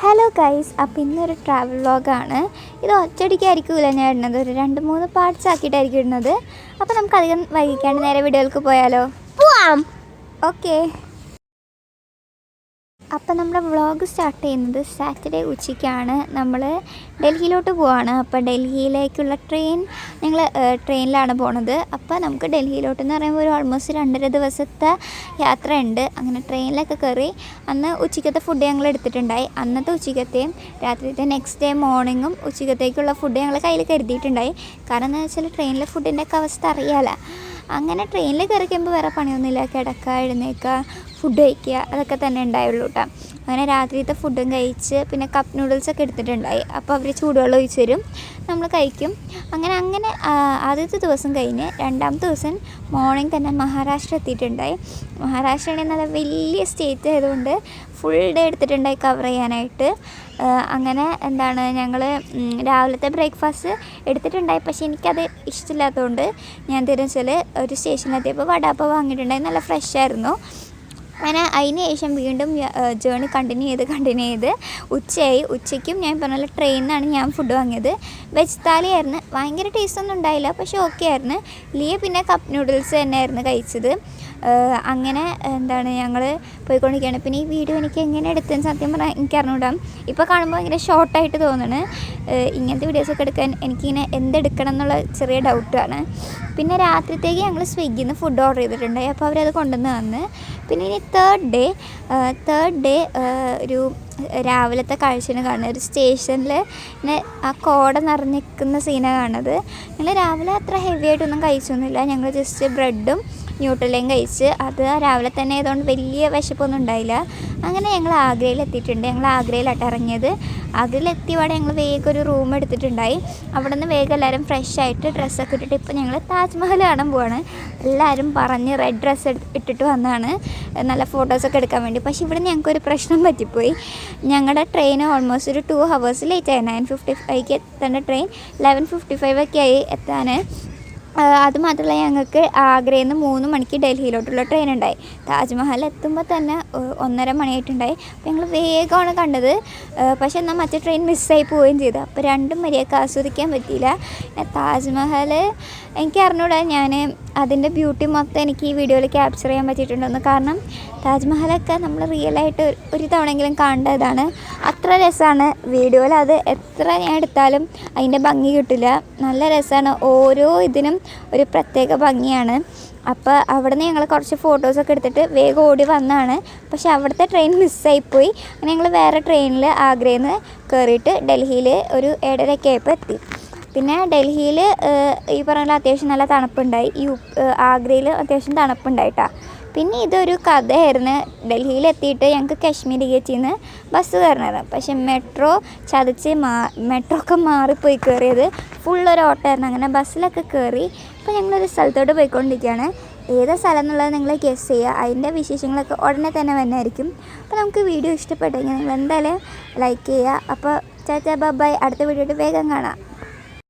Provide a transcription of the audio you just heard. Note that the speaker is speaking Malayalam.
ഹലോ ഗൈസ്, അപ്പോൾ ഇന്നൊരു ട്രാവൽ വ്ളോഗാണ്. ഇത് ഒറ്റയടിക്കായിരിക്കില്ല ഞാൻ ഇടുന്നത്, ഒരു 2-3 പാർട്സ് ആക്കിയിട്ടായിരിക്കും ഇടുന്നത്. അപ്പോൾ നമുക്ക് അധികം വൈകിക്കാണ്ട് നേരെ വീഡിയോയിലേക്ക് പോയാലോ? പോവാം. ഓക്കെ, അപ്പോൾ നമ്മുടെ വ്ളോഗ് സ്റ്റാർട്ട് ചെയ്യുന്നത് സാറ്റർഡേ ഉച്ചയ്ക്കാണ്. നമ്മൾ ഡൽഹിയിലോട്ട് പോവാണ്. അപ്പോൾ ഡൽഹിയിലേക്കുള്ള ഞങ്ങൾ ട്രെയിനിലാണ് പോണത്. അപ്പോൾ നമുക്ക് ഡൽഹിയിലോട്ടെന്ന് പറയുമ്പോൾ ഒരു ഓൾമോസ്റ്റ് 2.5 ദിവസത്തെ യാത്രയുണ്ട്. അങ്ങനെ ട്രെയിനിലൊക്കെ കയറി അന്ന് ഉച്ചയ്ക്കത്തെ ഫുഡ് ഞങ്ങൾ എടുത്തിട്ടുണ്ടായി. അന്നത്തെ ഉച്ചയ്ക്കത്തെയും രാത്രിത്തെ നെക്സ്റ്റ് ഡേ മോർണിംഗും ഉച്ചയ്ക്കത്തേക്കുള്ള ഫുഡ് ഞങ്ങൾ കയ്യിൽ കരുതിയിട്ടുണ്ടായി. കാരണം എന്താ വെച്ചാൽ ട്രെയിനിലെ ഫുഡിൻ്റെ ഒക്കെ അവസ്ഥ അറിയാമല്ലോ. അങ്ങനെ ട്രെയിനിൽ കയറി കഴിയുമ്പോൾ വേറെ പണിയൊന്നുമില്ല, കിടക്കുക, എഴുന്നേൽക്കുക, ഫുഡ് കഴിക്കുക, അതൊക്കെ തന്നെ ഉണ്ടായുള്ളൂ കേട്ടോ. അങ്ങനെ രാത്രിയത്തെ ഫുഡും കഴിച്ച് പിന്നെ കപ്പ് നൂഡിൽസൊക്കെ എടുത്തിട്ടുണ്ടായി. അപ്പോൾ അവർ ചൂടുവെള്ളം ഒഴിച്ച് തരും, നമ്മൾ കഴിക്കും. അങ്ങനെ ആദ്യത്തെ ദിവസം കഴിഞ്ഞ് 2ാമത്തെ ദിവസം മോർണിംഗ് തന്നെ മഹാരാഷ്ട്ര എത്തിയിട്ടുണ്ടായി. മഹാരാഷ്ട്രയാണെങ്കിൽ നല്ല വലിയ സ്റ്റേറ്റ് ആയതുകൊണ്ട് ഫുൾ ഡേ എടുത്തിട്ടുണ്ടായി കവർ ചെയ്യാനായിട്ട്. അങ്ങനെ ഞങ്ങൾ രാവിലത്തെ ബ്രേക്ക്ഫാസ്റ്റ് എടുത്തിട്ടുണ്ടായി. പക്ഷേ എനിക്കത് ഇഷ്ടമില്ലാത്തതുകൊണ്ട് ഞാൻ വെച്ചാൽ ഒരു സ്റ്റേഷനിലെത്തിയപ്പോൾ വടാപ്പാവ് വാങ്ങിയിട്ടുണ്ടായി. നല്ല ഫ്രഷ് ആയിരുന്നു. അങ്ങനെ അതിന് ശേഷം വീണ്ടും ജേണി കണ്ടിന്യൂ ചെയ്ത് ഉച്ചയായി. ഉച്ചയ്ക്കും ഞാൻ പറഞ്ഞ ട്രെയിനിൽ നിന്നാണ് ഞാൻ ഫുഡ് വാങ്ങിയത്. വെജ് താലി ആയിരുന്നു. ഭയങ്കര ടേസ്റ്റൊന്നും ഉണ്ടായില്ല, പക്ഷേ ഓക്കെ ആയിരുന്നു. പിന്നെ കപ്പ് നൂഡിൽസ് തന്നെയായിരുന്നു കഴിച്ചത്. അങ്ങനെ ഞങ്ങൾ പോയിക്കൊണ്ടിരിക്കുകയാണ്. പിന്നെ ഈ വീഡിയോ എനിക്ക് എങ്ങനെ എടുത്തതെന്ന് സത്യം പറഞ്ഞാൽ എനിക്ക് അറിഞ്ഞൂടാം. ഇപ്പോൾ കാണുമ്പോൾ ഭയങ്കര ഷോർട്ടായിട്ട് തോന്നുന്നു. ഇങ്ങനത്തെ വീഡിയോസൊക്കെ എടുക്കാൻ എനിക്കിങ്ങനെ എന്തെടുക്കണം എന്നുള്ള ചെറിയ ഡൗട്ടാണ്. പിന്നെ രാത്രിത്തേക്ക് ഞങ്ങൾ സ്വിഗ്ഗിയിൽ നിന്ന് ഫുഡ് ഓർഡർ ചെയ്തിട്ടുണ്ടായി. അപ്പോൾ അവരത് കൊണ്ടുവന്ന് തന്ന്. പിന്നെ ഇനി തേർഡ് ഡേ ഒരു രാവിലത്തെ കാഴ്ചയാണ് കാണുന്നത്. ഒരു സ്റ്റേഷനിൽ ഇങ്ങനെ ആ കോട നിറഞ്ഞിരിക്കുന്ന സീനാണ് കാണുന്നത്. ഞങ്ങൾ രാവിലെ അത്ര ഹെവി ആയിട്ടൊന്നും കഴിച്ചൊന്നുമില്ല. ഞങ്ങൾ ജസ്റ്റ് ബ്രെഡും ന്യൂട്രലയും കഴിച്ച്, അത് രാവിലെ തന്നെ ആയതുകൊണ്ട് വലിയ വിശപ്പൊന്നും ഉണ്ടായില്ല. അങ്ങനെ ഞങ്ങൾ ആഗ്രയിൽ എത്തിയിട്ടുണ്ട്. ഞങ്ങൾ ആഗ്രയിലാട്ട് ഇറങ്ങിയത്. ആഗ്രയിൽ എത്തിയപാടെ ഞങ്ങൾ വേഗം ഒരു റൂം എടുത്തിട്ടുണ്ടായി. അവിടെ നിന്ന് വേഗം എല്ലാവരും ഫ്രഷ് ആയിട്ട് ഡ്രസ്സൊക്കെ ഇട്ടിട്ട് ഇപ്പോൾ ഞങ്ങൾ താജ്മഹൽ കാണാൻ പോവാണ്. എല്ലാവരും പറഞ്ഞ് റെഡ് ഡ്രസ്സ് ഇട്ടിട്ട് വന്നതാണ് നല്ല ഫോട്ടോസൊക്കെ എടുക്കാൻ വേണ്ടി. പക്ഷേ ഇവിടെ ഞങ്ങൾക്കൊരു പ്രശ്നം പറ്റിപ്പോയി. ഞങ്ങളുടെ ട്രെയിൻ ഓൾമോസ്റ്റ് ഒരു 2 hours ലേറ്റായി. 9:55 എത്തേണ്ട ട്രെയിൻ 11:55 ഒക്കെ ആയി എത്താൻ. അതുമാത്രമല്ല, ഞങ്ങൾക്ക് ആഗ്രയിൽ നിന്ന് 3 മണിക്ക് ഡൽഹിയിലോട്ടുള്ള ട്രെയിൻ ഉണ്ടായി. താജ്മഹൽ എത്തുമ്പോൾ തന്നെ 1:30 മണിയായിട്ടുണ്ടായി. അപ്പോൾ ഞങ്ങൾ വേഗമാണ് കണ്ടത്. പക്ഷേ എന്നാൽ മറ്റേ ട്രെയിൻ മിസ്സായി പോവുകയും ചെയ്തു. അപ്പോൾ 2 മര്യാദക്ക് ആസ്വദിക്കാൻ പറ്റിയില്ല. താജ്മഹൽ എനിക്ക് അറിഞ്ഞൂടാ, ഞാൻ അതിൻ്റെ ബ്യൂട്ടി മൊത്തം എനിക്ക് ഈ വീഡിയോയിൽ ക്യാപ്ചർ ചെയ്യാൻ പറ്റിയിട്ടുണ്ടെന്ന്. കാരണം താജ്മഹലൊക്കെ നമ്മൾ റിയലായിട്ട് ഒരു തവണയെങ്കിലും കാണേണ്ടതാണ്. അത്ര രസമാണ്. വീഡിയോയിൽ അത് എത്ര ഞാൻ എടുത്താലും അതിൻ്റെ ഭംഗി കിട്ടില്ല. നല്ല രസമാണ്. ഓരോ ഇതിനും ഒരു പ്രത്യേക ഭംഗിയാണ്. അപ്പോൾ അവിടെ നിന്ന് ഞങ്ങൾ കുറച്ച് ഫോട്ടോസൊക്കെ എടുത്തിട്ട് വേഗം ഓടി വന്നതാണ്. പക്ഷേ അവിടുത്തെ ട്രെയിൻ മിസ്സായിപ്പോയി. അങ്ങനെ ഞങ്ങൾ വേറെ ട്രെയിനിൽ ആഗ്രയിൽ നിന്ന് കയറിയിട്ട് ഡൽഹിയിൽ ഒരു 7:30 ആയപ്പോൾ എത്തി. പിന്നെ ഡൽഹിയിൽ ഈ പറഞ്ഞ അത്യാവശ്യം നല്ല തണുപ്പുണ്ടായി. ആഗ്രയിൽ അത്യാവശ്യം തണുപ്പുണ്ടായിട്ടാണ്. പിന്നെ ഇതൊരു കഥയായിരുന്നു. ഡൽഹിയിലെത്തിയിട്ട് ഞങ്ങൾക്ക് കാശ്മീരി ഗേറ്റിൽ നിന്ന് ബസ് കയറണത്. പക്ഷേ മെട്രോ ചതച്ച് മെട്രോ ഒക്കെ മാറിപ്പോയി കയറിയത്. ഫുള്ളൊരു ഓട്ടമായിരുന്നു. അങ്ങനെ ബസ്സിലൊക്കെ കയറി ഇപ്പോൾ ഞങ്ങളൊരു സ്ഥലത്തോട്ട് പോയിക്കൊണ്ടിരിക്കുകയാണ്. ഏതാ സ്ഥലം എന്നുള്ളത് നിങ്ങൾ ഗെസ് ചെയ്യുക. അതിൻ്റെ വിശേഷങ്ങളൊക്കെ ഉടനെ തന്നെ വന്നായിരിക്കും. അപ്പോൾ നമുക്ക് വീഡിയോ ഇഷ്ടപ്പെട്ടെങ്കിൽ നിങ്ങൾ എന്തായാലും ലൈക്ക് ചെയ്യുക. അപ്പോൾ ചാച്ചാ ബൈ. അടുത്ത വീഡിയോയിട്ട് വേഗം കാണാം.